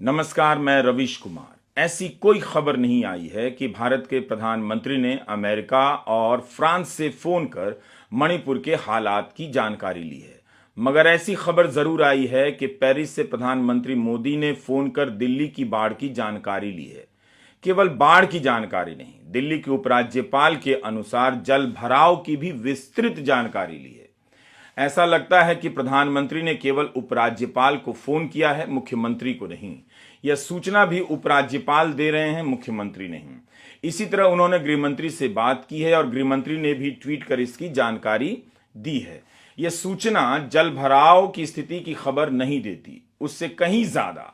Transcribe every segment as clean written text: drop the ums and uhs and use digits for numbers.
नमस्कार, मैं रवीश कुमार। ऐसी कोई खबर नहीं आई है कि भारत के प्रधानमंत्री ने अमेरिका और फ्रांस से फोन कर मणिपुर के हालात की जानकारी ली है। मगर ऐसी खबर जरूर आई है कि पेरिस से प्रधानमंत्री मोदी ने फोन कर दिल्ली की बाढ़ की जानकारी ली है। केवल बाढ़ की जानकारी नहीं, दिल्ली के उपराज्यपाल के अनुसार जल भराव की भी विस्तृत जानकारी ली है। ऐसा लगता है कि प्रधानमंत्री ने केवल उपराज्यपाल को फोन किया है, मुख्यमंत्री को नहीं। यह सूचना भी उपराज्यपाल दे रहे हैं, मुख्यमंत्री नहीं। इसी तरह उन्होंने गृहमंत्री से बात की है और गृहमंत्री ने भी ट्वीट कर इसकी जानकारी दी है। यह सूचना जल भराव की स्थिति की खबर नहीं देती, उससे कहीं ज्यादा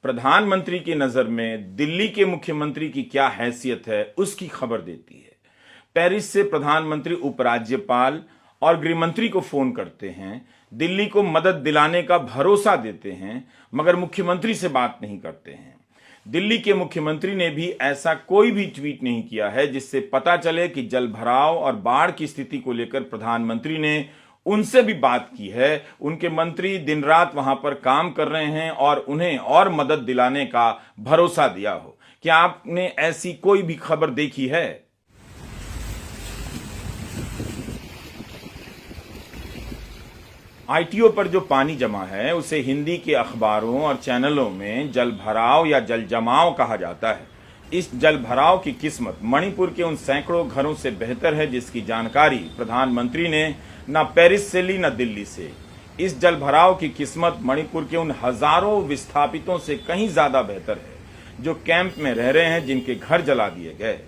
प्रधानमंत्री की नजर में दिल्ली के मुख्यमंत्री की क्या हैसियत है उसकी खबर देती है। पेरिस से प्रधानमंत्री उपराज्यपाल और गृहमंत्री को फोन करते हैं, दिल्ली को मदद दिलाने का भरोसा देते हैं, मगर मुख्यमंत्री से बात नहीं करते हैं। दिल्ली के मुख्यमंत्री ने भी ऐसा कोई भी ट्वीट नहीं किया है जिससे पता चले कि जल भराव और बाढ़ की स्थिति को लेकर प्रधानमंत्री ने उनसे भी बात की है। उनके मंत्री दिन रात वहां पर काम कर रहे हैं और उन्हें और मदद दिलाने का भरोसा दिया हो। क्या आपने ऐसी कोई भी खबर देखी है? आईटीओ पर जो पानी जमा है उसे हिंदी के अखबारों और चैनलों में जल भराव या जल जमाव कहा जाता है। इस जल भराव की किस्मत मणिपुर के उन सैकड़ों घरों से बेहतर है जिसकी जानकारी प्रधानमंत्री ने न पेरिस से ली न दिल्ली से। इस जल भराव की किस्मत मणिपुर के उन हजारों विस्थापितों से कहीं ज्यादा बेहतर है जो कैंप में रह रहे हैं, जिनके घर जला दिए गए।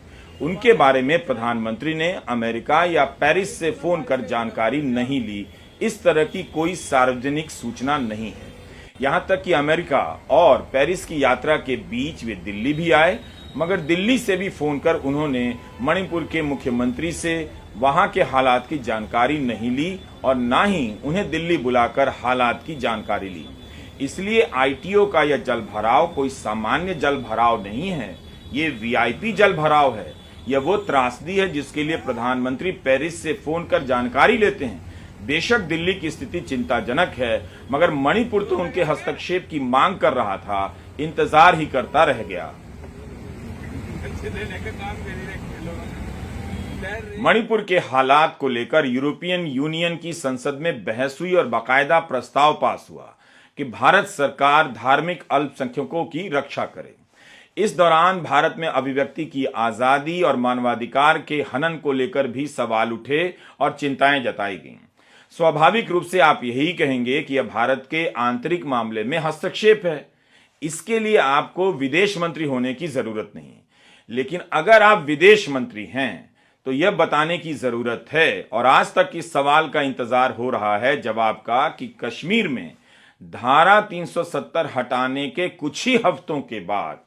उनके बारे में प्रधानमंत्री ने अमेरिका या पेरिस से फोन कर जानकारी नहीं ली। इस तरह की कोई सार्वजनिक सूचना नहीं है। यहां तक कि अमेरिका और पेरिस की यात्रा के बीच वे दिल्ली भी आए, मगर दिल्ली से भी फोन कर उन्होंने मणिपुर के मुख्यमंत्री से वहां के हालात की जानकारी नहीं ली और ना ही उन्हें दिल्ली बुलाकर हालात की जानकारी ली। इसलिए आईटीओ का यह जल भराव कोई सामान्य जल भराव नहीं है, ये वीआईपी जल भराव है। यह वो त्रासदी है जिसके लिए प्रधानमंत्री पेरिस से फोन कर जानकारी लेते हैं। बेशक दिल्ली की स्थिति चिंताजनक है, मगर मणिपुर तो उनके हस्तक्षेप की मांग कर रहा था, इंतजार ही करता रह गया। मणिपुर के हालात को लेकर यूरोपियन यूनियन की संसद में बहस हुई और बाकायदा प्रस्ताव पास हुआ कि भारत सरकार धार्मिक अल्पसंख्यकों की रक्षा करे। इस दौरान भारत में अभिव्यक्ति की आजादी और मानवाधिकार के हनन को लेकर भी सवाल उठे और चिंताएं जताई गईं। स्वाभाविक रूप से आप यही कहेंगे कि यह भारत के आंतरिक मामले में हस्तक्षेप है, इसके लिए आपको विदेश मंत्री होने की जरूरत नहीं। लेकिन अगर आप विदेश मंत्री हैं तो यह बताने की जरूरत है, और आज तक इस सवाल का इंतजार हो रहा है जवाब का, कि कश्मीर में धारा 370 हटाने के कुछ ही हफ्तों के बाद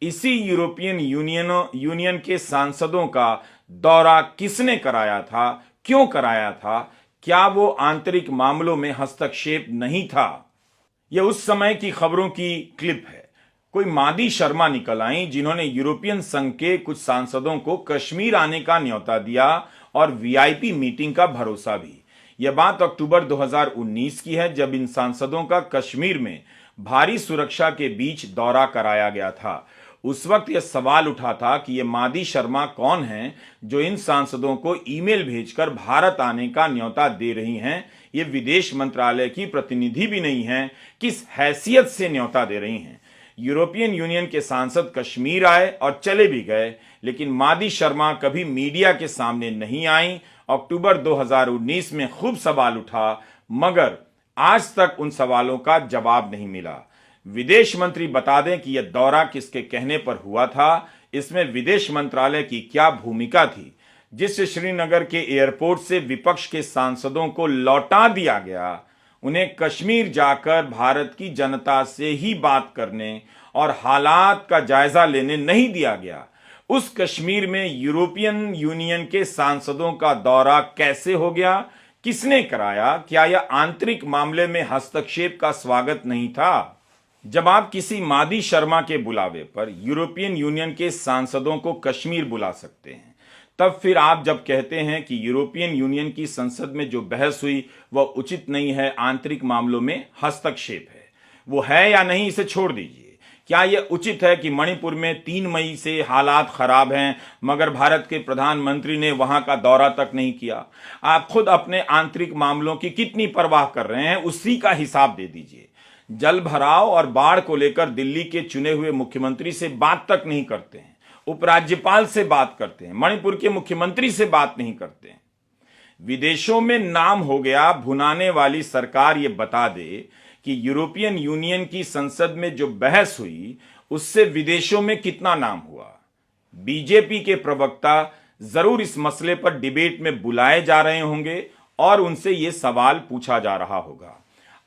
इसी यूरोपियन यूनियन के सांसदों का दौरा किसने कराया था, क्यों कराया था? क्या वो आंतरिक मामलों में हस्तक्षेप नहीं था? यह उस समय की खबरों की क्लिप है। कोई मादी शर्मा निकल आई जिन्होंने यूरोपियन संघ के कुछ सांसदों को कश्मीर आने का न्योता दिया और वीआईपी मीटिंग का भरोसा भी। यह बात अक्टूबर 2019 की है, जब इन सांसदों का कश्मीर में भारी सुरक्षा के बीच दौरा कराया गया था। उस वक्त यह सवाल उठा था कि ये मादी शर्मा कौन हैं जो इन सांसदों को ईमेल भेजकर भारत आने का न्योता दे रही हैं। ये विदेश मंत्रालय की प्रतिनिधि भी नहीं हैं, किस हैसियत से न्योता दे रही हैं? यूरोपियन यूनियन के सांसद कश्मीर आए और चले भी गए, लेकिन मादी शर्मा कभी मीडिया के सामने नहीं आई। अक्टूबर 2019 में खूब सवाल उठा, मगर आज तक उन सवालों का जवाब नहीं मिला। विदेश मंत्री बता दें कि यह दौरा किसके कहने पर हुआ था, इसमें विदेश मंत्रालय की क्या भूमिका थी, जिससे श्रीनगर के एयरपोर्ट से विपक्ष के सांसदों को लौटा दिया गया। उन्हें कश्मीर जाकर भारत की जनता से ही बात करने और हालात का जायजा लेने नहीं दिया गया। उस कश्मीर में यूरोपियन यूनियन के सांसदों का दौरा कैसे हो गया, किसने कराया? क्या यह आंतरिक मामले में हस्तक्षेप का स्वागत नहीं था? जब आप किसी मादी शर्मा के बुलावे पर यूरोपियन यूनियन के सांसदों को कश्मीर बुला सकते हैं, तब फिर आप जब कहते हैं कि यूरोपियन यूनियन की संसद में जो बहस हुई वह उचित नहीं है, आंतरिक मामलों में हस्तक्षेप है, वो है या नहीं इसे छोड़ दीजिए। क्या यह उचित है कि मणिपुर में 3 मई से हालात खराब हैं मगर भारत के प्रधानमंत्री ने वहां का दौरा तक नहीं किया? आप खुद अपने आंतरिक मामलों की कितनी परवाह कर रहे हैं, उसी का हिसाब दे दीजिए। जल भराव और बाढ़ को लेकर दिल्ली के चुने हुए मुख्यमंत्री से बात तक नहीं करते हैं, उपराज्यपाल से बात करते हैं, मणिपुर के मुख्यमंत्री से बात नहीं करते हैं। विदेशों में नाम हो गया भुनाने वाली सरकार ये बता दे कि यूरोपियन यूनियन की संसद में जो बहस हुई उससे विदेशों में कितना नाम हुआ। बीजेपी के प्रवक्ता जरूर इस मसले पर डिबेट में बुलाए जा रहे होंगे और उनसे यह सवाल पूछा जा रहा होगा।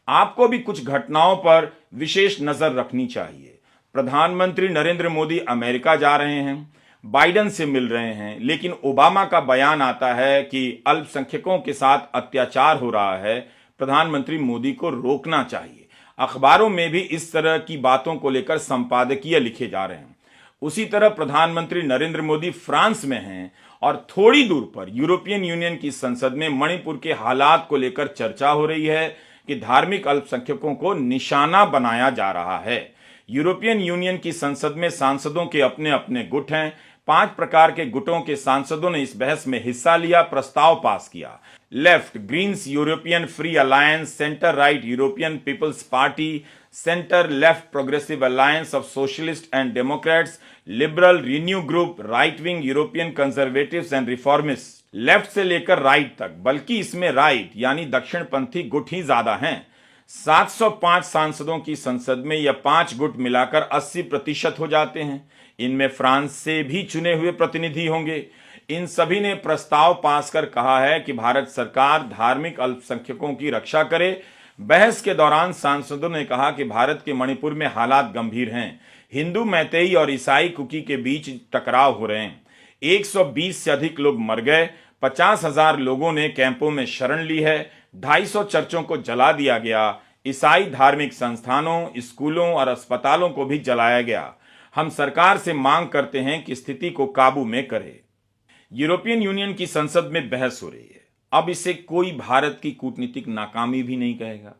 आपको भी कुछ घटनाओं पर विशेष नजर रखनी चाहिए। प्रधानमंत्री नरेंद्र मोदी अमेरिका जा रहे हैं, बाइडेन से मिल रहे हैं, लेकिन ओबामा का बयान आता है कि अल्पसंख्यकों के साथ अत्याचार हो रहा है, प्रधानमंत्री मोदी को रोकना चाहिए। अखबारों में भी इस तरह की बातों को लेकर संपादकीय लिखे जा रहे हैं। उसी तरह प्रधानमंत्री नरेंद्र मोदी फ्रांस में हैं और थोड़ी दूर पर यूरोपियन यूनियन की संसद में मणिपुर के हालात को लेकर चर्चा हो रही है कि धार्मिक अल्पसंख्यकों को निशाना बनाया जा रहा है। यूरोपियन यूनियन की संसद में सांसदों के अपने अपने गुट हैं। 5 प्रकार के गुटों के सांसदों ने इस बहस में हिस्सा लिया, प्रस्ताव पास किया। Left greens European free alliance, centre right European people's party, centre left progressive alliance of socialists and democrats, liberal renew group, right wing European conservatives and reformist. Left से लेकर राइट तक, बल्कि इसमें राइट यानी दक्षिणपंथी गुट ही ज्यादा हैं। 705 सांसदों की संसद में यह 5 गुट मिलाकर 80% हो जाते हैं। इनमें फ्रांस से भी चुने हुए प्रतिनिधि होंगे। इन सभी ने प्रस्ताव पास कर कहा है कि भारत सरकार धार्मिक अल्पसंख्यकों की रक्षा करे। बहस के दौरान सांसदों ने कहा कि भारत के मणिपुर में हालात गंभीर हैं। हिंदू, मैतेई और ईसाई कुकी के बीच टकराव हो रहे हैं। 120 से अधिक लोग मर गए। 50,000 लोगों ने कैंपों में शरण ली है। 250 चर्चों को जला दिया गया। ईसाई धार्मिक संस्थानों, स्कूलों और अस्पतालों को भी जलाया गया। हम सरकार से मांग करते हैं कि स्थिति को काबू में करे। यूरोपियन यूनियन की संसद में बहस हो रही है। अब इसे कोई भारत की कूटनीतिक नाकामी भी नहीं कहेगा।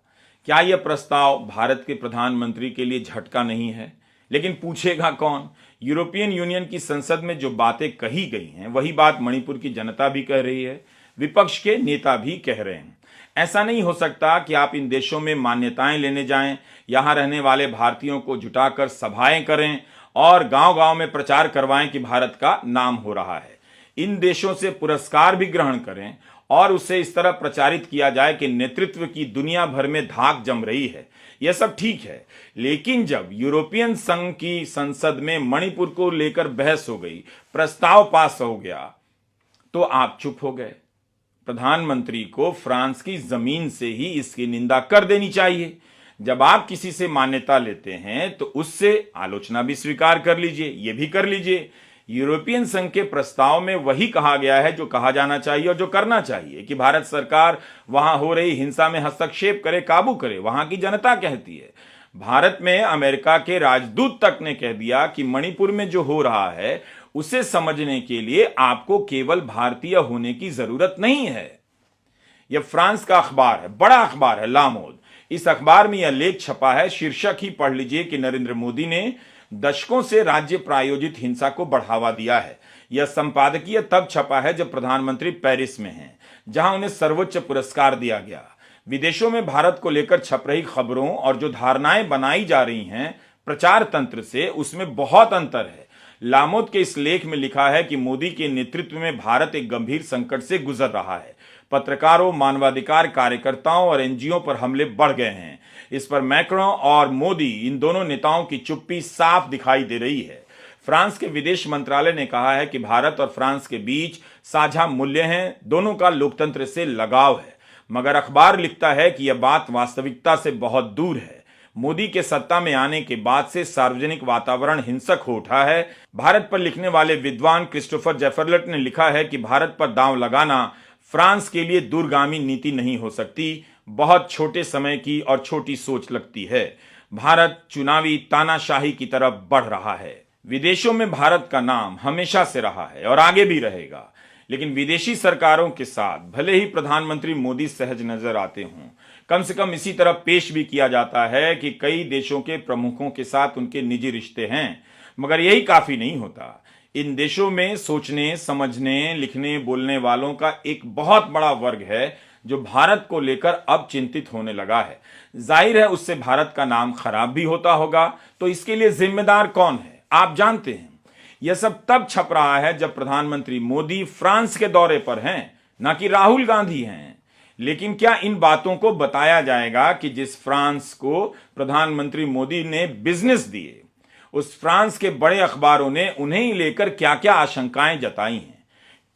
क्या यह प्रस्ताव भारत के प्रधानमंत्री के लिए झटका नहीं है? लेकिन पूछेगा कौन? यूरोपियन यूनियन की संसद में जो बातें कही गई हैं वही बात मणिपुर की जनता भी कह रही है, विपक्ष के नेता भी कह रहे हैं। ऐसा नहीं हो सकता कि आप इन देशों में मान्यताएं लेने जाएं, यहां रहने वाले भारतीयों को जुटाकर सभाएं करें और गांव-गांव में प्रचार करवाएं कि भारत का नाम हो रहा है। इन देशों से पुरस्कार भी ग्रहण करें और उसे इस तरह प्रचारित किया जाए कि नेतृत्व की दुनिया भर में धाक जम रही है। यह सब ठीक है, लेकिन जब यूरोपियन संघ की संसद में मणिपुर को लेकर बहस हो गई, प्रस्ताव पास हो गया, तो आप चुप हो गए। प्रधानमंत्री को फ्रांस की जमीन से ही इसकी निंदा कर देनी चाहिए। जब आप किसी से मान्यता लेते हैं तो उससे आलोचना भी स्वीकार कर लीजिए, ये भी कर लीजिए। यूरोपियन संघ के प्रस्ताव में वही कहा गया है जो कहा जाना चाहिए और जो करना चाहिए कि भारत सरकार वहां हो रही हिंसा में हस्तक्षेप करे, काबू करे। वहां की जनता कहती है। भारत में अमेरिका के राजदूत तक ने कह दिया कि मणिपुर में जो हो रहा है उसे समझने के लिए आपको केवल भारतीय होने की जरूरत नहीं है। यह फ्रांस का अखबार है, बड़ा अखबार है, लामोद। इस अखबार में यह लेख छपा है, शीर्षक ही पढ़ लीजिए कि नरेंद्र मोदी ने दशकों से राज्य प्रायोजित हिंसा को बढ़ावा दिया है। यह संपादकीय तब छपा है जब प्रधानमंत्री पेरिस में हैं, जहां उन्हें सर्वोच्च पुरस्कार दिया गया। विदेशों में भारत को लेकर छप रही खबरों और जो धारणाएं बनाई जा रही हैं प्रचार तंत्र से, उसमें बहुत अंतर है। लामोद के इस लेख में लिखा है कि मोदी के नेतृत्व में भारत एक गंभीर संकट से गुजर रहा है। पत्रकारों, मानवाधिकार कार्यकर्ताओं और एनजीओ पर हमले बढ़ गए हैं। इस पर मैक्रों और मोदी, इन दोनों नेताओं की चुप्पी साफ दिखाई दे रही है। फ्रांस के विदेश मंत्रालय ने कहा है कि भारत और फ्रांस के बीच साझा मूल्य हैं, दोनों का लोकतंत्र से लगाव है। मगर अखबार लिखता है कि यह बात वास्तविकता से बहुत दूर है। मोदी के सत्ता में आने के बाद से सार्वजनिक वातावरण हिंसक हो उठा है। भारत पर लिखने वाले विद्वान क्रिस्टोफर जेफरलट ने लिखा है कि भारत पर दांव लगाना फ्रांस के लिए दूरगामी नीति नहीं हो सकती, बहुत छोटे समय की और छोटी सोच लगती है। भारत चुनावी तानाशाही की तरफ बढ़ रहा है। विदेशों में भारत का नाम हमेशा से रहा है और आगे भी रहेगा, लेकिन विदेशी सरकारों के साथ भले ही प्रधानमंत्री मोदी सहज नजर आते हों, कम से कम इसी तरह पेश भी किया जाता है कि कई देशों के प्रमुखों के साथ उनके निजी रिश्ते हैं, मगर यही काफी नहीं होता। इन देशों में सोचने, समझने, लिखने, बोलने वालों का एक बहुत बड़ा वर्ग है जो भारत को लेकर अब चिंतित होने लगा है। जाहिर है उससे भारत का नाम खराब भी होता होगा, तो इसके लिए जिम्मेदार कौन है आप जानते हैं। यह सब तब छप रहा है जब प्रधानमंत्री मोदी फ्रांस के दौरे पर हैं, ना कि राहुल गांधी हैं। लेकिन क्या इन बातों को बताया जाएगा कि जिस फ्रांस को प्रधानमंत्री मोदी ने बिजनेस दिए, उस फ्रांस के बड़े अखबारों ने उन्हें ही लेकर क्या क्या आशंकाएं जताई हैं।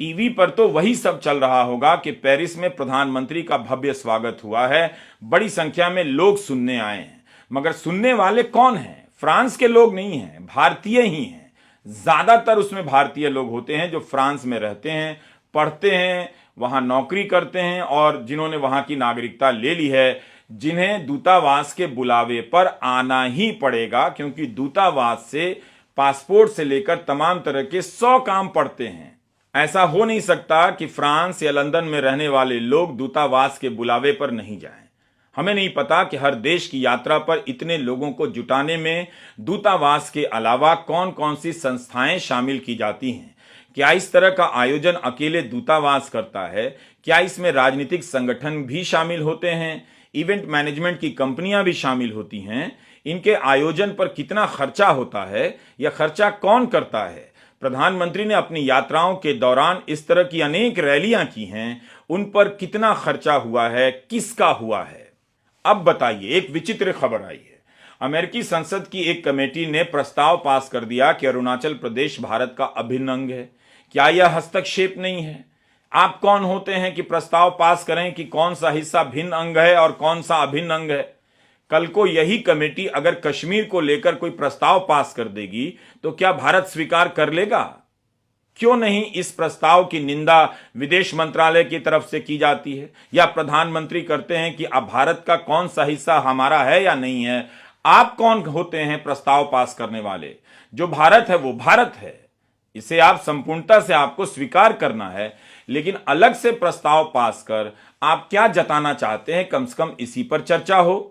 टीवी पर तो वही सब चल रहा होगा कि पेरिस में प्रधानमंत्री का भव्य स्वागत हुआ है, बड़ी संख्या में लोग सुनने आए हैं, मगर सुनने वाले कौन हैं? फ्रांस के लोग नहीं हैं, भारतीय ही हैं। ज्यादातर उसमें भारतीय लोग होते हैं जो फ्रांस में रहते हैं, पढ़ते हैं, वहां नौकरी करते हैं और जिन्होंने वहां की नागरिकता ले ली है, जिन्हें दूतावास के बुलावे पर आना ही पड़ेगा, क्योंकि दूतावास से पासपोर्ट से लेकर तमाम तरह के 100 काम पड़ते हैं। ऐसा हो नहीं सकता कि फ्रांस या लंदन में रहने वाले लोग दूतावास के बुलावे पर नहीं जाएं। हमें नहीं पता कि हर देश की यात्रा पर इतने लोगों को जुटाने में दूतावास के अलावा कौन कौन सी संस्थाएं शामिल की जाती हैं। क्या इस तरह का आयोजन अकेले दूतावास करता है? क्या इसमें राजनीतिक संगठन भी शामिल होते हैं? इवेंट मैनेजमेंट की कंपनियां भी शामिल होती हैं? इनके आयोजन पर कितना खर्चा होता है? यह खर्चा कौन करता है? प्रधानमंत्री ने अपनी यात्राओं के दौरान इस तरह की अनेक रैलियां की हैं, उन पर कितना खर्चा हुआ है, किसका हुआ है? अब बताइए, एक विचित्र खबर आई है। अमेरिकी संसद की एक कमेटी ने प्रस्ताव पास कर दिया कि अरुणाचल प्रदेश भारत का अभिन्न अंग है। क्या यह हस्तक्षेप नहीं है? आप कौन होते हैं कि प्रस्ताव पास करें कि कौन सा हिस्सा भिन्न अंग है और कौन सा अभिन्न अंग है? कल को यही कमेटी अगर कश्मीर को लेकर कोई प्रस्ताव पास कर देगी तो क्या भारत स्वीकार कर लेगा? क्यों नहीं इस प्रस्ताव की निंदा विदेश मंत्रालय की तरफ से की जाती है, या प्रधानमंत्री करते हैं कि अब भारत का कौन सा हिस्सा हमारा है या नहीं है? आप कौन होते हैं प्रस्ताव पास करने वाले? जो भारत है वो भारत है, इसे आप संपूर्णता से आपको स्वीकार करना है। लेकिन अलग से प्रस्ताव पास कर आप क्या जताना चाहते हैं, कम से कम इसी पर चर्चा हो।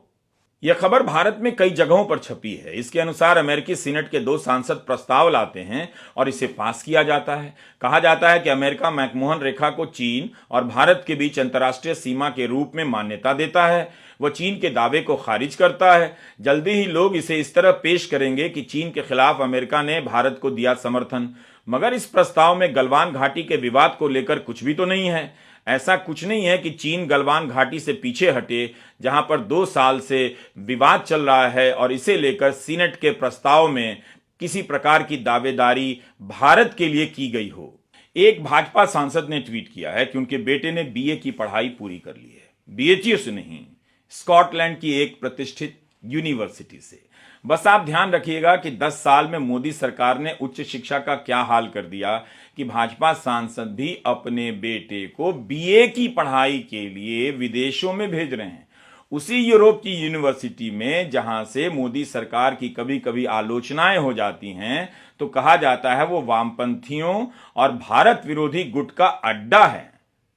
यह खबर भारत में कई जगहों पर छपी है। इसके अनुसार अमेरिकी सीनेट के 2 सांसद प्रस्ताव लाते हैं और इसे पास किया जाता है। कहा जाता है कि अमेरिका मैकमोहन रेखा को चीन और भारत के बीच अंतर्राष्ट्रीय सीमा के रूप में मान्यता देता है। वह चीन के दावे को खारिज करता है। जल्दी ही लोग इसे इस तरह पेश करेंगे कि चीन के खिलाफ अमेरिका ने भारत को दिया समर्थन। मगर इस प्रस्ताव में गलवान घाटी के विवाद को लेकर कुछ भी तो नहीं है। ऐसा कुछ नहीं है कि चीन गलवान घाटी से पीछे हटे, जहां पर 2 साल से विवाद चल रहा है, और इसे लेकर सीनेट के प्रस्ताव में किसी प्रकार की दावेदारी भारत के लिए की गई हो। एक भाजपा सांसद ने ट्वीट किया है कि उनके बेटे ने बीए की पढ़ाई पूरी कर ली है, बीएचयू से नहीं, स्कॉटलैंड की एक प्रतिष्ठित यूनिवर्सिटी से। बस आप ध्यान रखिएगा कि 10 साल में मोदी सरकार ने उच्च शिक्षा का क्या हाल कर दिया कि भाजपा सांसद भी अपने बेटे को बीए की पढ़ाई के लिए विदेशों में भेज रहे हैं, उसी यूरोप की यूनिवर्सिटी में जहां से मोदी सरकार की कभी कभी आलोचनाएं हो जाती हैं, तो कहा जाता है वो वामपंथियों और भारत विरोधी गुट का अड्डा है।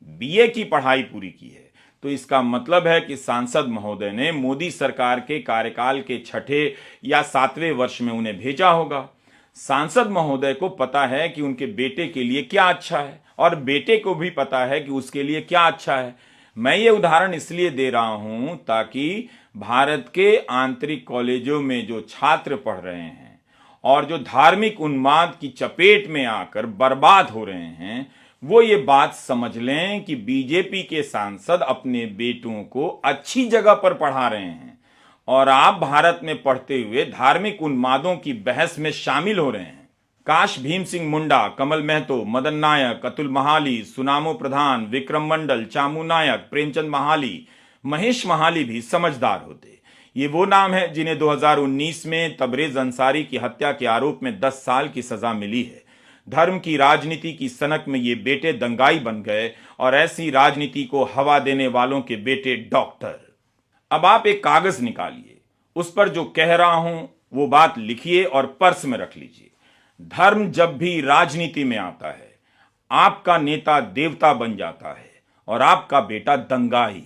बीए की पढ़ाई पूरी की है तो इसका मतलब है कि सांसद महोदय ने मोदी सरकार के कार्यकाल के 6ठे या 7वें वर्ष में उन्हें भेजा होगा। सांसद महोदय को पता है कि उनके बेटे के लिए क्या अच्छा है, और बेटे को भी पता है कि उसके लिए क्या अच्छा है। मैं ये उदाहरण इसलिए दे रहा हूं ताकि भारत के आंतरिक कॉलेजों में जो छात्र पढ़ रहे हैं और जो धार्मिक उन्माद की चपेट में आकर बर्बाद हो रहे हैं, वो ये बात समझ लें कि बीजेपी के सांसद अपने बेटों को अच्छी जगह पर पढ़ा रहे हैं और आप भारत में पढ़ते हुए धार्मिक उन्मादों की बहस में शामिल हो रहे हैं। काश भीम सिंह मुंडा, कमल महतो, मदन नायक, अतुल महाली, सुनामो प्रधान, विक्रम मंडल, चामू नायक, प्रेमचंद महाली, महेश महाली भी समझदार होते। ये वो नाम है जिन्हें 2019 में तबरेज अंसारी की हत्या के आरोप में 10 साल की सजा मिली है। धर्म की राजनीति की सनक में ये बेटे दंगाई बन गए और ऐसी राजनीति को हवा देने वालों के बेटे डॉक्टर। अब आप एक कागज निकालिए, उस पर जो कह रहा हूं वो बात लिखिए और पर्स में रख लीजिए। धर्म जब भी राजनीति में आता है, आपका नेता देवता बन जाता है और आपका बेटा दंगाई।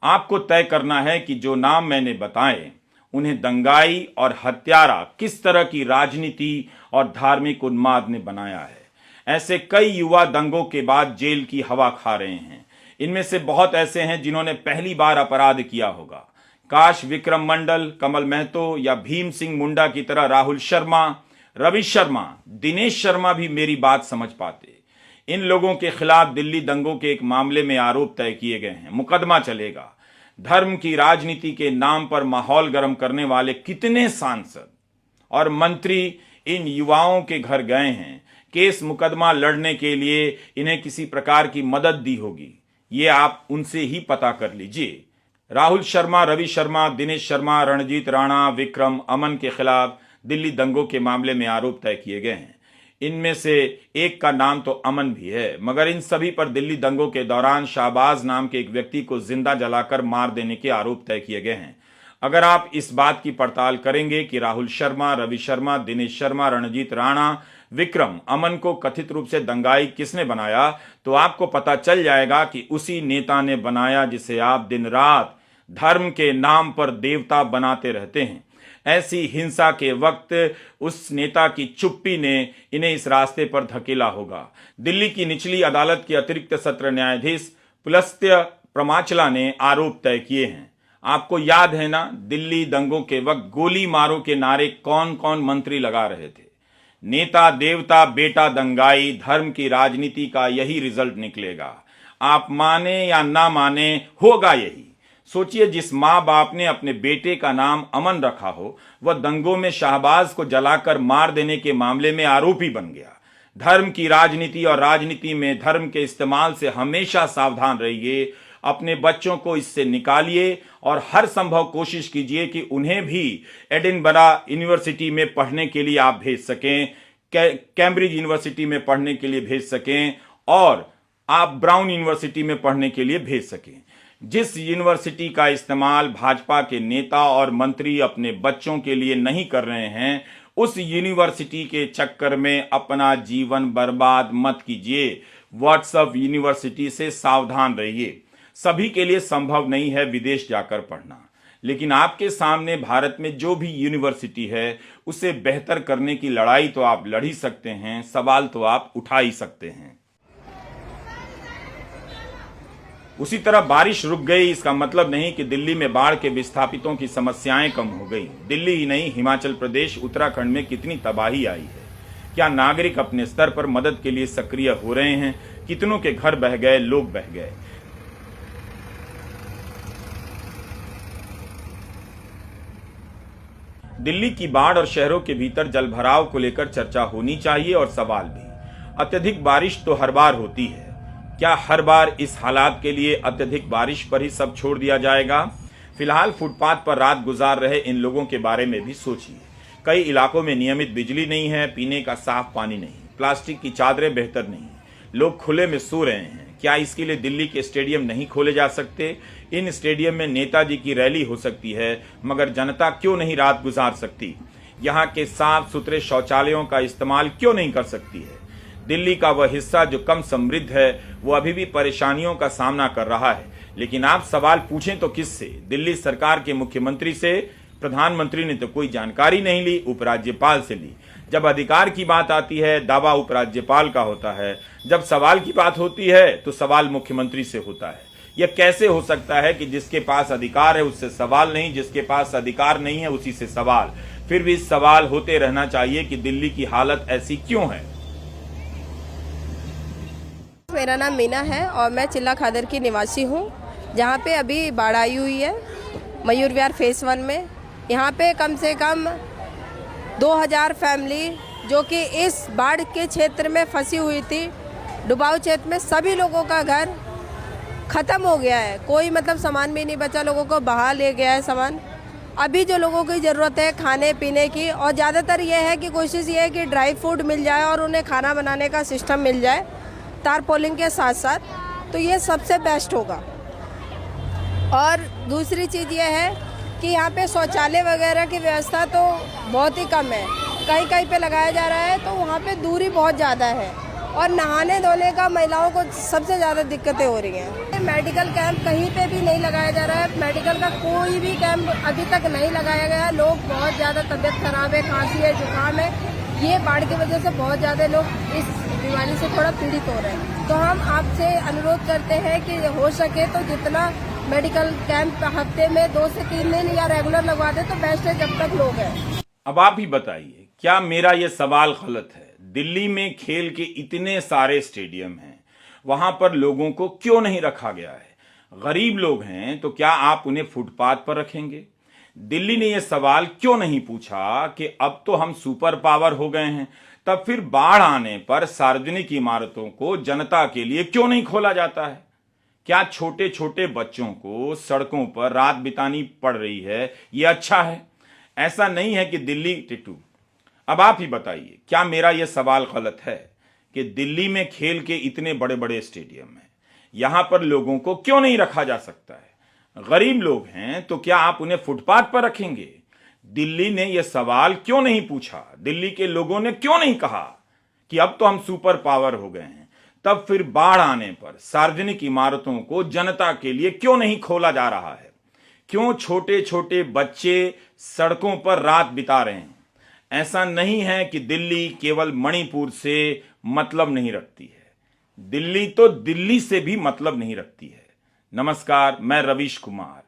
आपको तय करना है कि जो नाम मैंने बताए उन्हें दंगाई और हत्यारा किस तरह की राजनीति और धार्मिक उन्माद ने बनाया है। ऐसे कई युवा दंगों के बाद जेल की हवा खा रहे हैं। इनमें से बहुत ऐसे हैं जिन्होंने पहली बार अपराध किया होगा। काश विक्रम मंडल, कमल महतो या भीम सिंह मुंडा की तरह राहुल शर्मा, रवि शर्मा, दिनेश शर्मा भी मेरी बात समझ पाते। इन लोगों के खिलाफ दिल्ली दंगों के एक मामले में आरोप तय किए गए हैं, मुकदमा चलेगा। धर्म की राजनीति के नाम पर माहौल गर्म करने वाले कितने सांसद और मंत्री इन युवाओं के घर गए हैं, केस मुकदमा लड़ने के लिए इन्हें किसी प्रकार की मदद दी होगी, ये आप उनसे ही पता कर लीजिए। राहुल शर्मा, रवि शर्मा, दिनेश शर्मा, रणजीत राणा, विक्रम, अमन के खिलाफ दिल्ली दंगों के मामले में आरोप तय किए गए हैं। इनमें से एक का नाम तो अमन भी है, मगर इन सभी पर दिल्ली दंगों के दौरान शाहबाज नाम के एक व्यक्ति को जिंदा जलाकर मार देने के आरोप तय किए गए हैं। अगर आप इस बात की पड़ताल करेंगे कि राहुल शर्मा, रवि शर्मा, दिनेश शर्मा, रणजीत राणा, विक्रम, अमन को कथित रूप से दंगाई किसने बनाया, तो आपको पता चल जाएगा कि उसी नेता ने बनाया जिसे आप दिन रात धर्म के नाम पर देवता बनाते रहते हैं। ऐसी हिंसा के वक्त उस नेता की चुप्पी ने इन्हें इस रास्ते पर धकेला होगा। दिल्ली की निचली अदालत के अतिरिक्त सत्र न्यायाधीश पुलस्त्य प्रमाचला ने आरोप तय किए हैं। आपको याद है ना, दिल्ली दंगों के वक्त गोली मारो के नारे कौन कौन मंत्री लगा रहे थे। नेता देवता, बेटा दंगाई, धर्म की राजनीति का यही रिजल्ट निकलेगा। आप माने या ना माने, होगा यही। सोचिए, जिस माँ बाप ने अपने बेटे का नाम अमन रखा हो, वह दंगों में शाहबाज को जलाकर मार देने के मामले में आरोपी बन गया। धर्म की राजनीति और राजनीति में धर्म के इस्तेमाल से हमेशा सावधान रहिए। अपने बच्चों को इससे निकालिए और हर संभव कोशिश कीजिए कि उन्हें भी एडिनबरा यूनिवर्सिटी में पढ़ने के लिए आप भेज सकें, कैम्ब्रिज यूनिवर्सिटी में पढ़ने के लिए भेज सकें और आप ब्राउन यूनिवर्सिटी में पढ़ने के लिए भेज सकें। जिस यूनिवर्सिटी का इस्तेमाल भाजपा के नेता और मंत्री अपने बच्चों के लिए नहीं कर रहे हैं, उस यूनिवर्सिटी के चक्कर में अपना जीवन बर्बाद मत कीजिए। व्हाट्सएप यूनिवर्सिटी से सावधान रहिए। सभी के लिए संभव नहीं है विदेश जाकर पढ़ना, लेकिन आपके सामने भारत में जो भी यूनिवर्सिटी है उसे बेहतर करने की लड़ाई तो आप लड़ ही सकते हैं, सवाल तो आप उठा ही सकते हैं। उसी तरह बारिश रुक गई, इसका मतलब नहीं कि दिल्ली में बाढ़ के विस्थापितों की समस्याएं कम हो गई। दिल्ली ही नहीं, हिमाचल प्रदेश, उत्तराखंड में कितनी तबाही आई है। क्या नागरिक अपने स्तर पर मदद के लिए सक्रिय हो रहे हैं? कितनों के घर बह गए, लोग बह गए। दिल्ली की बाढ़ और शहरों के भीतर जलभराव को लेकर चर्चा होनी चाहिए और सवाल भी। अत्यधिक बारिश तो हर बार होती है, क्या हर बार इस हालात के लिए अत्यधिक बारिश पर ही सब छोड़ दिया जाएगा? फिलहाल फुटपाथ पर रात गुजार रहे इन लोगों के बारे में भी सोचिए। कई इलाकों में नियमित बिजली नहीं है, पीने का साफ पानी नहीं, प्लास्टिक की चादरें बेहतर नहीं, लोग खुले में सो रहे हैं। क्या इसके लिए दिल्ली के स्टेडियम नहीं खोले जा सकते? इन स्टेडियम में नेताजी की रैली हो सकती है, मगर जनता क्यों नहीं रात गुजार सकती? यहाँ के साफ सुथरे शौचालयों का इस्तेमाल क्यों नहीं कर सकती है? दिल्ली का वह हिस्सा जो कम समृद्ध है वो अभी भी परेशानियों का सामना कर रहा है, लेकिन आप सवाल पूछें तो किससे? दिल्ली सरकार के मुख्यमंत्री से? प्रधानमंत्री ने तो कोई जानकारी नहीं ली, उपराज्यपाल से ली। जब अधिकार की बात आती है दावा उपराज्यपाल का होता है, जब सवाल की बात होती है तो सवाल मुख्यमंत्री से होता है। यह कैसे हो सकता है कि जिसके पास अधिकार है उससे सवाल नहीं, जिसके पास अधिकार नहीं है उसी से सवाल? फिर भी सवाल होते रहना चाहिए कि दिल्ली की हालत ऐसी क्यों है। मेरा नाम मीना है और मैं चिल्ला खादर की निवासी हूँ, जहाँ पे अभी बाढ़ आई हुई है मयूर विहार फेस 1 में। यहाँ पे कम से कम 2000 फैमिली जो कि इस बाढ़ के क्षेत्र में फंसी हुई थी, डुबाऊ क्षेत्र में, सभी लोगों का घर ख़त्म हो गया है। कोई मतलब सामान भी नहीं बचा, लोगों को बहा ले गया है सामान। अभी जो लोगों की ज़रूरत है खाने पीने की, और ज़्यादातर ये है कि कोशिश ये है कि ड्राई फूड मिल जाए और उन्हें खाना बनाने का सिस्टम मिल जाए तारपोलिंग के साथ साथ, तो ये सबसे बेस्ट होगा। और दूसरी चीज़ ये है कि यहाँ पे शौचालय वगैरह की व्यवस्था तो बहुत ही कम है, कहीं कहीं पे लगाया जा रहा है, तो वहाँ पे दूरी बहुत ज़्यादा है और नहाने धोने का महिलाओं को सबसे ज़्यादा दिक्कतें हो रही हैं। मेडिकल कैंप कहीं पे भी नहीं लगाया जा रहा है, मेडिकल का कोई भी कैंप अभी तक नहीं लगाया गया। लोग बहुत ज़्यादा तबीयत खराब है, खांसी है, जुकाम है, ये बाढ़ की वजह से बहुत ज़्यादा लोग इस बीमारी से थोड़ा पीड़ित हो रहे हैं। तो हम आपसे अनुरोध करते हैं कि हो सके तो जितना मेडिकल कैंप हफ्ते में 2 से 3 दिन या रेगुलर लगवा दे तो बेस्ट है, जब तक लोग हैं। अब आप ही बताइए, क्या मेरा ये सवाल गलत है? दिल्ली में खेल के इतने सारे स्टेडियम हैं, वहां पर लोगों को क्यों नहीं रखा गया है? गरीब लोग हैं तो क्या आप उन्हें फुटपाथ पर रखेंगे? दिल्ली ने यह सवाल क्यों नहीं पूछा कि अब तो हम सुपर पावर हो गए हैं, तब फिर बाढ़ आने पर सार्वजनिक इमारतों को जनता के लिए क्यों नहीं खोला जाता है? क्या छोटे छोटे बच्चों को सड़कों पर रात बितानी पड़ रही है, यह अच्छा है? ऐसा नहीं है कि दिल्ली टिटू। अब आप ही बताइए, क्या मेरा यह सवाल गलत है कि दिल्ली में खेल के इतने बड़े बड़े स्टेडियम हैं, यहां पर लोगों को क्यों नहीं रखा जा सकता है? गरीब लोग हैं तो क्या आप उन्हें फुटपाथ पर रखेंगे? दिल्ली ने यह सवाल क्यों नहीं पूछा? दिल्ली के लोगों ने क्यों नहीं कहा कि अब तो हम सुपर पावर हो गए हैं? तब फिर बाढ़ आने पर सार्वजनिक इमारतों को जनता के लिए क्यों नहीं खोला जा रहा है? क्यों छोटे छोटे बच्चे सड़कों पर रात बिता रहे हैं? ऐसा नहीं है कि दिल्ली केवल मणिपुर से मतलब नहीं रखती है, दिल्ली तो दिल्ली से भी मतलब नहीं रखती है। नमस्कार, मैं रवीश कुमार।